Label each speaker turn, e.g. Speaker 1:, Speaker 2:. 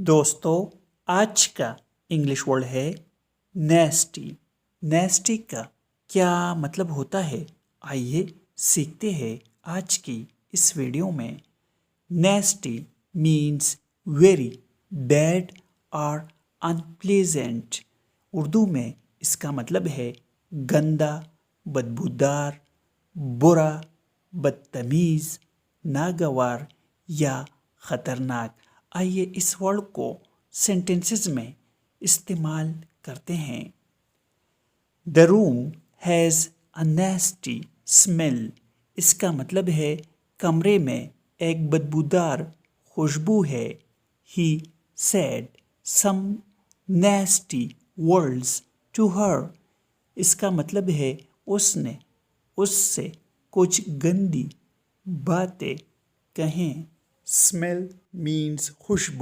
Speaker 1: دوستو آج کا انگلش ورڈ ہے نیسٹی۔ نیسٹی کا کیا مطلب ہوتا ہے؟ آئیے سیکھتے ہیں آج کی اس ویڈیو میں۔ نیسٹی مینس ویری بیڈ اور انپلیزنٹ۔ اردو میں اس کا مطلب ہے گندا، بدبودار، برا، بدتمیز، ناگوار یا خطرناک۔ آئیے اس ورڈ کو سینٹینسز میں استعمال کرتے ہیں۔ The room has a nasty smell۔ اس کا مطلب ہے کمرے میں ایک بدبودار خوشبو ہے۔ He said some nasty words to her۔ اس کا مطلب ہے اس نے اس سے کچھ گندی باتیں کہیں۔ Smell means خوشبو۔